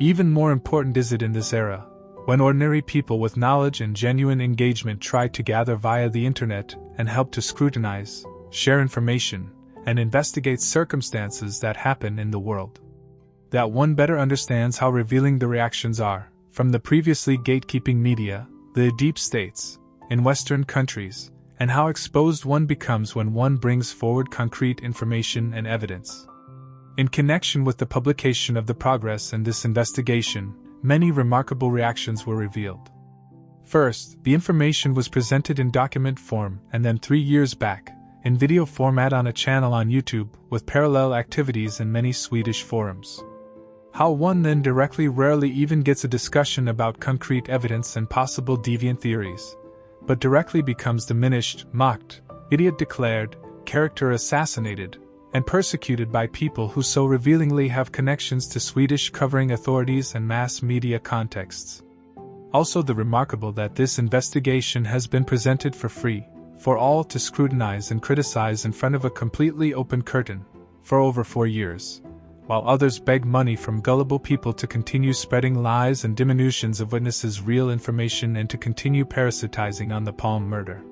Even more important is it in this era, when ordinary people with knowledge and genuine engagement try to gather via the internet and help to scrutinize, share information, and investigate circumstances that happen in the world. That one better understands how revealing the reactions are, from the previously gatekeeping media, the deep states, in Western countries, and how exposed one becomes when one brings forward concrete information and evidence. In connection with the publication of the progress in this investigation, many remarkable reactions were revealed. First, the information was presented in document form, and then 3 years back, in video format on a channel on YouTube, with parallel activities in many Swedish forums. How one then directly rarely even gets a discussion about concrete evidence and possible deviant theories, but directly becomes diminished, mocked, idiot declared, character assassinated, and persecuted by people who so revealingly have connections to Swedish covering authorities and mass media contexts. Also the remarkable that this investigation has been presented for free, for all to scrutinize and criticize in front of a completely open curtain, for over 4 years, while others beg money from gullible people to continue spreading lies and diminutions of witnesses' real information and to continue parasitizing on the Palm murder.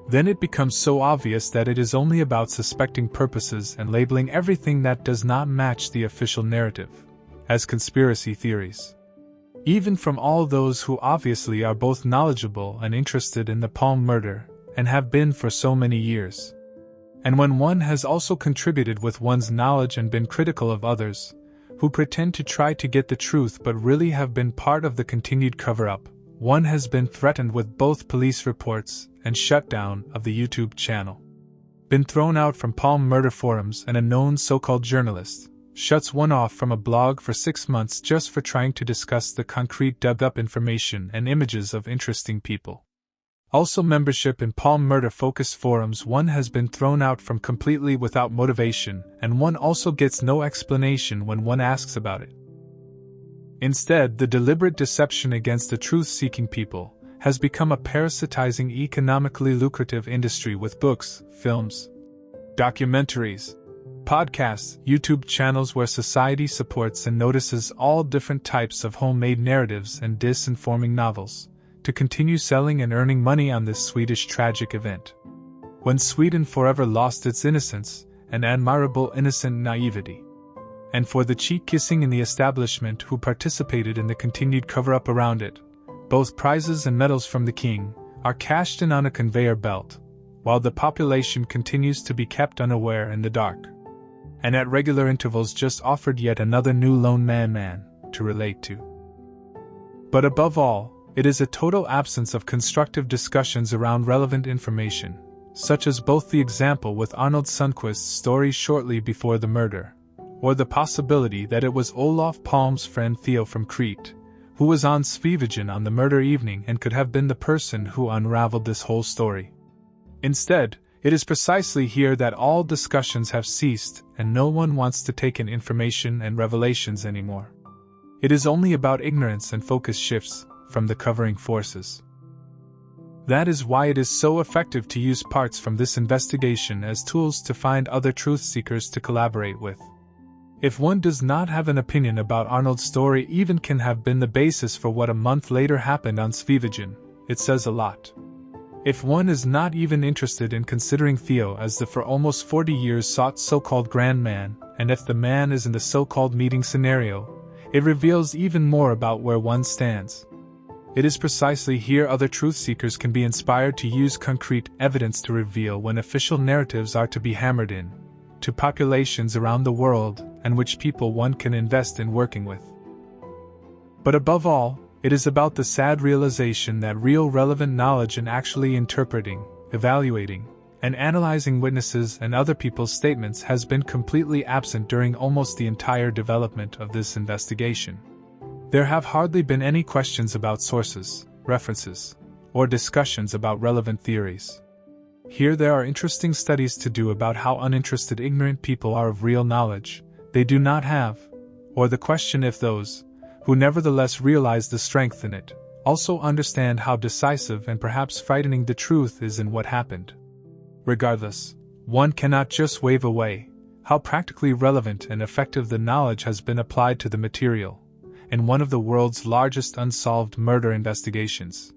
Then it becomes so obvious that it is only about suspecting purposes and labeling everything that does not match the official narrative as conspiracy theories. Even from all those who obviously are both knowledgeable and interested in the Palm murder, and have been for so many years. And when one has also contributed with one's knowledge and been critical of others, who pretend to try to get the truth but really have been part of the continued cover-up, one has been threatened with both police reports and shutdown of the YouTube channel. Been thrown out from Palm murder forums, and a known so-called journalist shuts one off from a blog for 6 months just for trying to discuss the concrete dug-up information and images of interesting people. Also membership in Palm murder-focused forums, one has been thrown out from completely without motivation, and one also gets no explanation when one asks about it. Instead, the deliberate deception against the truth-seeking people has become a parasitizing economically lucrative industry with books, films, documentaries, podcasts, YouTube channels where society supports and notices all different types of homemade narratives and disinforming novels, to continue selling and earning money on this Swedish tragic event. When Sweden forever lost its innocence, an admirable innocent naivety. And for the cheek-kissing in the establishment who participated in the continued cover-up around it, both prizes and medals from the king are cashed in on a conveyor belt, while the population continues to be kept unaware in the dark, and at regular intervals just offered yet another new lone man to relate to. But above all, it is a total absence of constructive discussions around relevant information, such as both the example with Arnold Sundqvist's story shortly before the murder, or the possibility that it was Olof Palme's friend Theo from Crete, who was on Sveavägen on the murder evening and could have been the person who unraveled this whole story. Instead, it is precisely here that all discussions have ceased and no one wants to take in information and revelations anymore. It is only about ignorance and focus shifts from the covering forces. That is why it is so effective to use parts from this investigation as tools to find other truth seekers to collaborate with. If one does not have an opinion about Arnold's story, even can have been the basis for what a month later happened on Sveavägen, it says a lot. If one is not even interested in considering Theo as the for almost 40 years sought so-called grand man, and if the man is in the so-called meeting scenario, it reveals even more about where one stands. It is precisely here other truth seekers can be inspired to use concrete evidence to reveal when official narratives are to be hammered in, to populations around the world, and which people one can invest in working with. But above all, it is about the sad realization that real relevant knowledge in actually interpreting, evaluating, and analyzing witnesses and other people's statements has been completely absent during almost the entire development of this investigation. There have hardly been any questions about sources, references, or discussions about relevant theories. Here there are interesting studies to do about how uninterested ignorant people are of real knowledge they do not have, or the question if those, who nevertheless realize the strength in it, also understand how decisive and perhaps frightening the truth is in what happened. Regardless, one cannot just wave away how practically relevant and effective the knowledge has been applied to the material, in one of the world's largest unsolved murder investigations.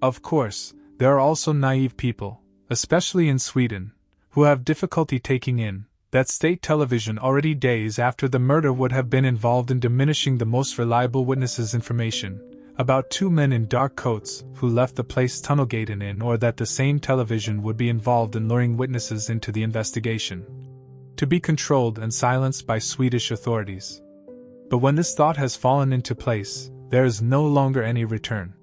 Of course, there are also naive people, especially in Sweden, who have difficulty taking in that state television already days after the murder would have been involved in diminishing the most reliable witnesses' information about two men in dark coats who left the place tunnel gated in, or that the same television would be involved in luring witnesses into the investigation, to be controlled and silenced by Swedish authorities. But when this thought has fallen into place, there is no longer any return.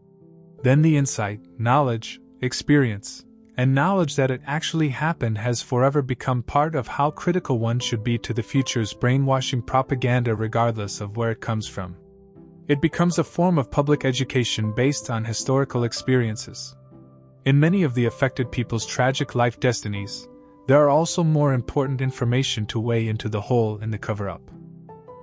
Then the insight, knowledge, experience, and knowledge that it actually happened has forever become part of how critical one should be to the future's brainwashing propaganda regardless of where it comes from. It becomes a form of public education based on historical experiences. In many of the affected people's tragic life destinies, there are also more important information to weigh into the whole in the cover-up.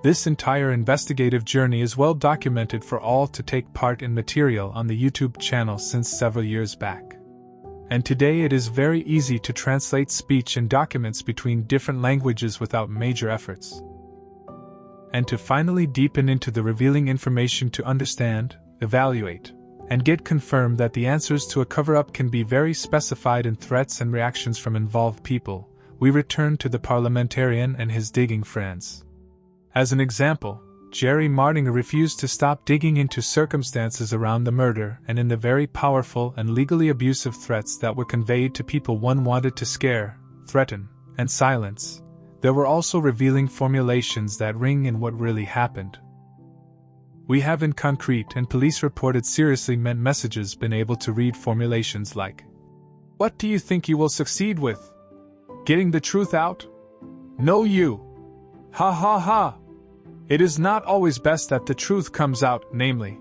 This entire investigative journey is well documented for all to take part in material on the YouTube channel since several years back. And today it is very easy to translate speech and documents between different languages without major efforts. And to finally deepen into the revealing information to understand, evaluate, and get confirmed that the answers to a cover-up can be very specified in threats and reactions from involved people, we return to the parliamentarian and his digging friends. As an example, Jerry Martinger refused to stop digging into circumstances around the murder and in the very powerful and legally abusive threats that were conveyed to people one wanted to scare, threaten, and silence. There were also revealing formulations that ring in what really happened. We have in concrete and police-reported seriously meant messages been able to read formulations like, "What do you think you will succeed with? Getting the truth out? No you! Ha ha ha! It is not always best that the truth comes out, namely.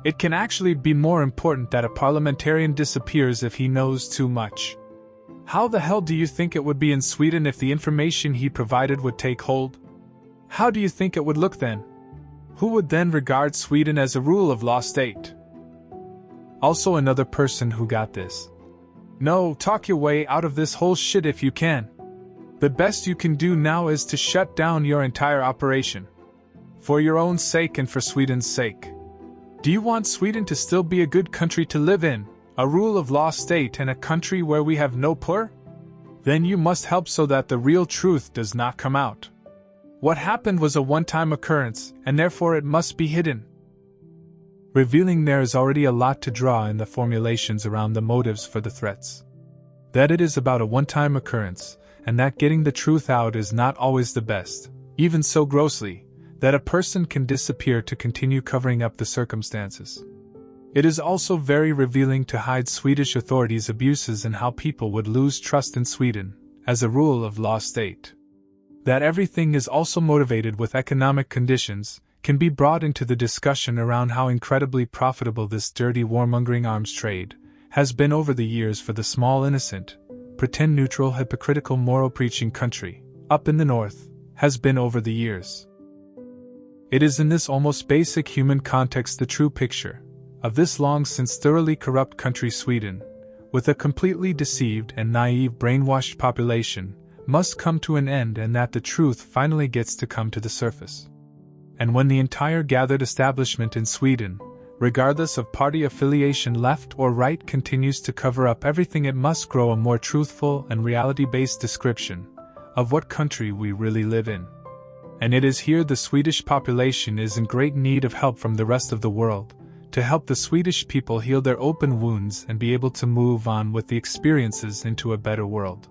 It can actually be more important that a parliamentarian disappears if he knows too much. How the hell do you think it would be in Sweden if the information he provided would take hold? How do you think it would look then? Who would then regard Sweden as a rule of law state?" Also another person who got this. "No, talk your way out of this whole shit if you can. The best you can do now is to shut down your entire operation. For your own sake and for Sweden's sake. Do you want Sweden to still be a good country to live in, a rule of law state and a country where we have no poor? Then you must help so that the real truth does not come out. What happened was a one-time occurrence, and therefore it must be hidden." Revealing there is already a lot to draw in the formulations around the motives for the threats. That it is about a one-time occurrence, and that getting the truth out is not always the best, even so grossly, that a person can disappear to continue covering up the circumstances. It is also very revealing to hide Swedish authorities' abuses and how people would lose trust in Sweden, as a rule of law state. That everything is also motivated with economic conditions, can be brought into the discussion around how incredibly profitable this dirty warmongering arms trade has been over the years for the small innocent, pretend neutral hypocritical moral preaching country, up in the north, has been over the years. It is in this almost basic human context the true picture of this long since thoroughly corrupt country Sweden, with a completely deceived and naive brainwashed population, must come to an end, and that the truth finally gets to come to the surface. And when the entire gathered establishment in Sweden, regardless of party affiliation left or right, continues to cover up everything, it must grow a more truthful and reality-based description of what country we really live in. And it is here the Swedish population is in great need of help from the rest of the world, to help the Swedish people heal their open wounds and be able to move on with the experiences into a better world.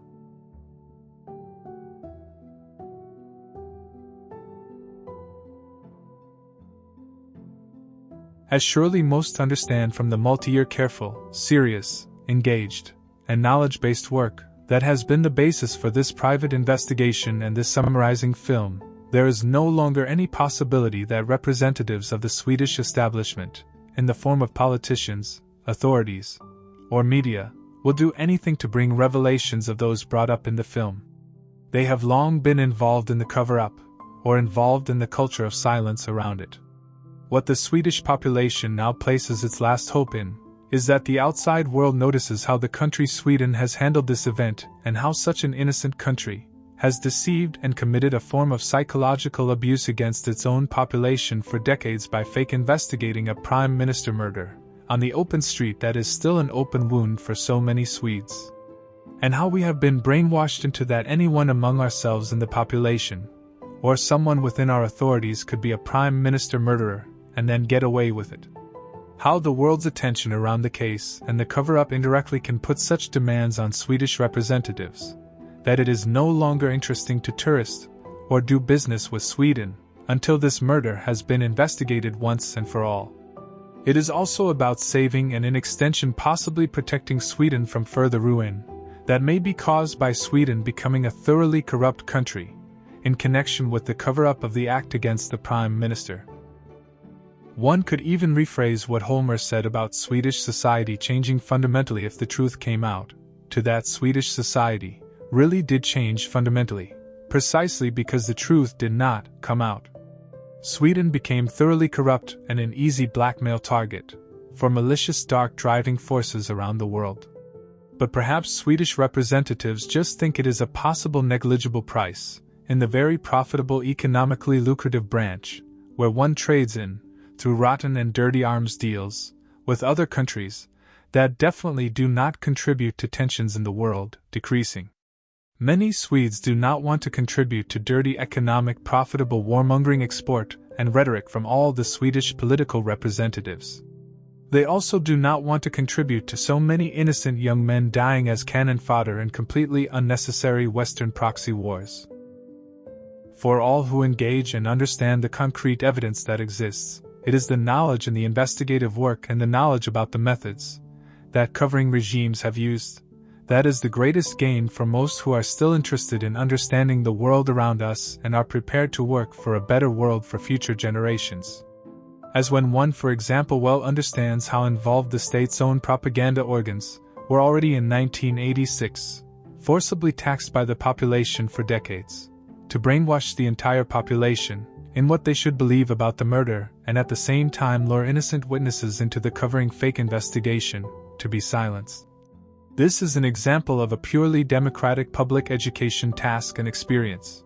As surely most understand from the multi-year careful, serious, engaged, and knowledge-based work that has been the basis for this private investigation and this summarizing film, there is no longer any possibility that representatives of the Swedish establishment, in the form of politicians, authorities, or media, will do anything to bring revelations of those brought up in the film. They have long been involved in the cover-up, or involved in the culture of silence around it. What the Swedish population now places its last hope in is that the outside world notices how the country Sweden has handled this event and how such an innocent country has deceived and committed a form of psychological abuse against its own population for decades by fake investigating a prime minister murder on the open street that is still an open wound for so many Swedes. And how we have been brainwashed into that anyone among ourselves in the population, or someone within our authorities, could be a prime minister murderer and then get away with it. How the world's attention around the case and the cover-up indirectly can put such demands on Swedish representatives that it is no longer interesting to tourists or do business with Sweden until this murder has been investigated once and for all. It is also about saving and in extension possibly protecting Sweden from further ruin that may be caused by Sweden becoming a thoroughly corrupt country in connection with the cover-up of the act against the Prime Minister. One could even rephrase what Holmer said about Swedish society changing fundamentally if the truth came out, to that Swedish society really did change fundamentally, precisely because the truth did not come out. Sweden became thoroughly corrupt and an easy blackmail target for malicious dark driving forces around the world. But perhaps Swedish representatives just think it is a possible negligible price in the very profitable economically lucrative branch where one trades in, through rotten and dirty arms deals, with other countries that definitely do not contribute to tensions in the world decreasing. Many Swedes do not want to contribute to dirty economic profitable warmongering export and rhetoric from all the Swedish political representatives. They also do not want to contribute to so many innocent young men dying as cannon fodder in completely unnecessary Western proxy wars. For all who engage and understand the concrete evidence that exists, it is the knowledge and the investigative work and the knowledge about the methods that covering regimes have used that is the greatest gain for most who are still interested in understanding the world around us and are prepared to work for a better world for future generations. As when one, for example, well understands how involved the state's own propaganda organs were already in 1986, forcibly taxed by the population for decades, to brainwash the entire population in what they should believe about the murder and at the same time lure innocent witnesses into the covering fake investigation to be silenced. This is an example of a purely democratic public education task and experience.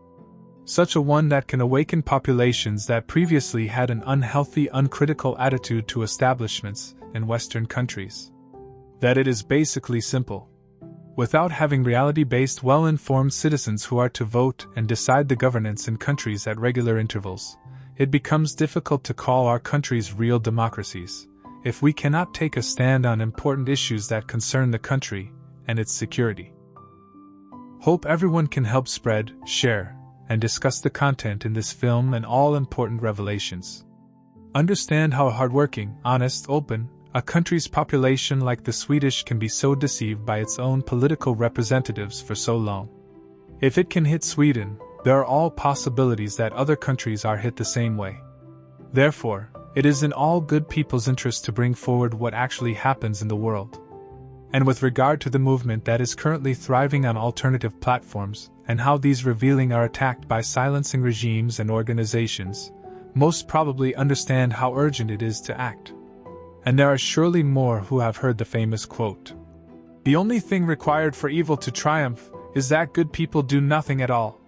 Such a one that can awaken populations that previously had an unhealthy, uncritical attitude to establishments in Western countries. That it is basically simple. Without having reality-based, well-informed citizens who are to vote and decide the governance in countries at regular intervals, it becomes difficult to call our countries real democracies if we cannot take a stand on important issues that concern the country and its security. Hope everyone can help spread, share, and discuss the content in this film and all important revelations. Understand how hardworking, honest, open, a country's population like the Swedish can be so deceived by its own political representatives for so long. If it can hit Sweden, there are all possibilities that other countries are hit the same way. Therefore, it is in all good people's interest to bring forward what actually happens in the world. And with regard to the movement that is currently thriving on alternative platforms, and how these revealing are attacked by silencing regimes and organizations, most probably understand how urgent it is to act. And there are surely more who have heard the famous quote, "The only thing required for evil to triumph is that good people do nothing at all."